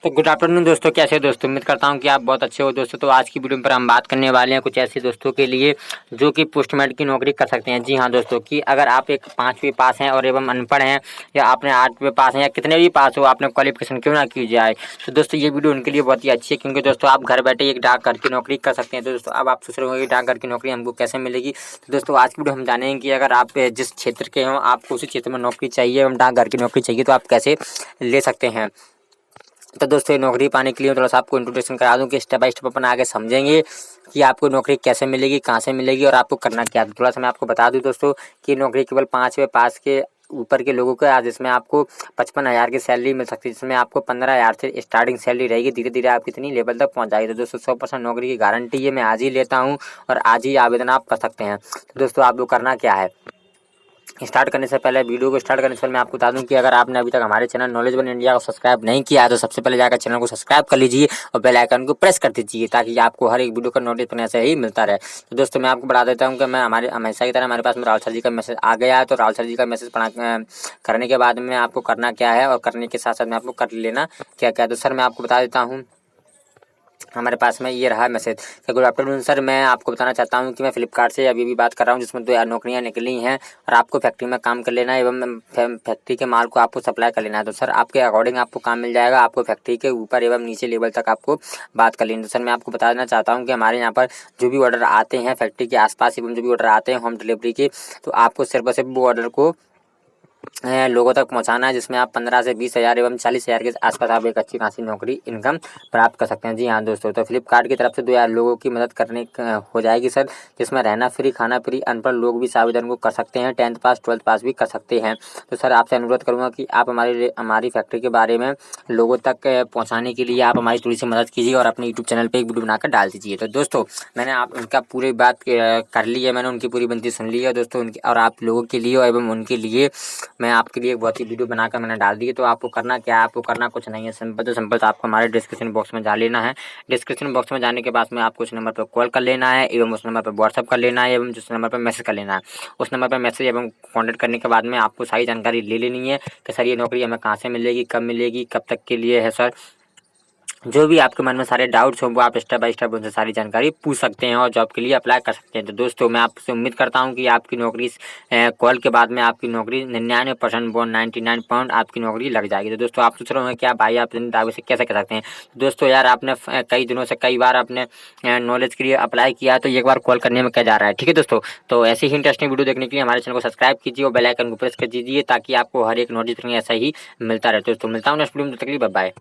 तो good afternoon दोस्तों, कैसे हो दोस्तों। उम्मीद करता हूं कि आप बहुत अच्छे हो दोस्तों। तो आज की वीडियो पर हम बात करने वाले हैं कुछ ऐसे दोस्तों के लिए जो कि पोस्टमैन की नौकरी कर सकते हैं। जी हाँ दोस्तों, कि अगर आप एक 5वीं पास हैं और एवं अनपढ़ हैं, या आपने 8वीं पास हैं, या कितने भी पास हो, आपने क्वालिफिकेशन क्यों ना की जाए, तो दोस्तों ये वीडियो उनके लिए बहुत ही अच्छी है। क्योंकि दोस्तों आप घर बैठे एक डाकघर की नौकरी कर सकते हैं। तो दोस्तों अब आप सोच रहे होंगे कि डाकघर की नौकरी हमको कैसे मिलेगी। तो दोस्तों आज की वीडियो हम जानेंगे कि अगर आप जिस क्षेत्र के हो, आपको उसी क्षेत्र में नौकरी चाहिए एवं डाकघर की नौकरी चाहिए, तो आप कैसे ले सकते हैं। तो दोस्तों नौकरी पाने के लिए थोड़ा सा आपको इंट्रोडक्शन करा दूं कि स्टेप बाय स्टेप अपन आगे समझेंगे कि आपको नौकरी कैसे मिलेगी, कहाँ से मिलेगी और आपको करना क्या है। थोड़ा सा मैं आपको बता दूं दोस्तों कि नौकरी केवल 5वें पास के ऊपर के लोगों को आज जिसमें आपको 55,000 की सैलरी मिल सकती है, जिसमें आपको 15,000 से स्टार्टिंग सैलरी रहेगी। धीरे धीरे आप कितनी लेवल तक पहुंच जाएगी। तो दोस्तों 100% नौकरी की गारंटी है, मैं आज ही लेता हूँ और आज ही आवेदन आप कर सकते हैं। तो दोस्तों आपको करना क्या है, स्टार्ट करने से पहले वीडियो को स्टार्ट करने से पहले मैं आपको बता दूं कि अगर आपने अभी तक हमारे चैनल नॉलेजेबल इंडिया को सब्सक्राइब नहीं किया है, तो सबसे पहले जाकर चैनल को सब्सक्राइब कर लीजिए और बेल आइकन को प्रेस कर दीजिए, ताकि आपको हर एक वीडियो का नोटिफिकेशन ऐसे ही मिलता रहे। तो दोस्तों मैं आपको बता देता हूं कि मैं हमेशा की तरह हमारे पास में राहुल सर जी का मैसेज आ गया है। तो राहुल सर जी का मैसेज करने के बाद में आपको करना क्या है और करने के साथ साथ में आपको कर लेना क्या क्या। तो सर मैं आपको बता देता हूँ, हमारे पास में ये रहा मैसेज। तो गुड आफ्टरनून सर, मैं आपको बताना चाहता हूं कि मैं फ्लिपकार्ट से अभी भी बात कर रहा हूं, जिसमें 2 नौकरियां निकली हैं और आपको फैक्ट्री में काम कर लेना है एवं फैक्ट्री के माल को आपको सप्लाई कर लेना है। तो सर आपके अकॉर्डिंग आपको काम मिल जाएगा। आपको फैक्ट्री के ऊपर एवं नीचे लेवल तक आपको बात कर लेनी। तो सर मैं आपको बता देना चाहता हूँ कि हमारे यहाँ पर जो भी ऑर्डर आते हैं फैक्ट्री के आसपास एवं जो भी ऑर्डर आते हैं होम डिलीवरी के, तो आपको सिर्फ और सिर्फ वो ऑर्डर को लोगों तक पहुंचाना है, जिसमें आप 15 से 20,000 एवं 40,000 के आसपास आप एक अच्छी खासी नौकरी इनकम प्राप्त कर सकते हैं। जी हाँ दोस्तों, तो फ्लिपकार्ट की तरफ से 2 लोगों की मदद करने हो जाएगी सर, जिसमें रहना फ्री, खाना फ्री। अनपढ़ लोग भी इस आवेदन को कर सकते हैं, 10th पास 12th पास भी कर सकते हैं। तो सर आपसे अनुरोध करूँगा कि आप हमारी फैक्ट्री के बारे में लोगों तक पहुँचाने के लिए आप हमारी थोड़ी सी मदद कीजिए और अपने यूट्यूब चैनल पर एक वीडियो बनाकर डाल दीजिए। तो दोस्तों मैंने आप उनका पूरी बात कर ली है, मैंने उनकी पूरी बनती सुन ली है दोस्तों उनकी, और आप लोगों के लिए एवं उनके लिए मैं आपके लिए एक बहुत ही वीडियो बनाकर मैंने डाल दी है। तो आपको करना क्या है, आपको करना कुछ नहीं है, सिंपल तो सिंपल आपको हमारे डिस्क्रिप्शन बॉक्स में जा लेना है। डिस्क्रिप्शन बॉक्स में जाने के बाद में आपको उस नंबर पर कॉल कर लेना है एवं उस नंबर पर व्हाट्सअप कर लेना है एवं जिस नंबर पर मैसेज कर लेना है। उस नंबर पर मैसेज एवं कॉन्टैक्ट करने के बाद में आपको सारी जानकारी ले लेनी है कि सर ये नौकरी हमें कहाँ से मिलेगी, कब मिलेगी, कब तक के लिए है सर। जो भी आपके मन में सारे डाउट्स हों वो आप स्टेप बाय स्टेप उनसे सारी जानकारी पूछ सकते हैं और जॉब के लिए अप्लाई कर सकते हैं। तो दोस्तों मैं आपसे उम्मीद करता हूं कि आपकी नौकरी कॉल के बाद में आपकी नौकरी 99% 99 पॉइंट आपकी नौकरी लग जाएगी। तो दोस्तों आप सोच रहे होंगे क्या भाई आप इतने दावे से कैसे कर सकते हैं। तो दोस्तों यार आपने कई दिनों से कई बार अपने नॉलेज के लिए अप्लाई किया, तो एक बार कॉल करने में क्या जा रहा है। ठीक है दोस्तों, तो ऐसे ही इंटरेस्टिंग वीडियो देखने के लिए हमारे चैनल को सब्सक्राइब कीजिए और बेल आइकन को प्रेस कर दीजिए, ताकि आपको हर एक नोटिफिकेशन ऐसा ही मिलता रहे। दोस्तों मिलता हूँ नेक्स्ट वीडियो में, तब तक के लिए बाय बाय।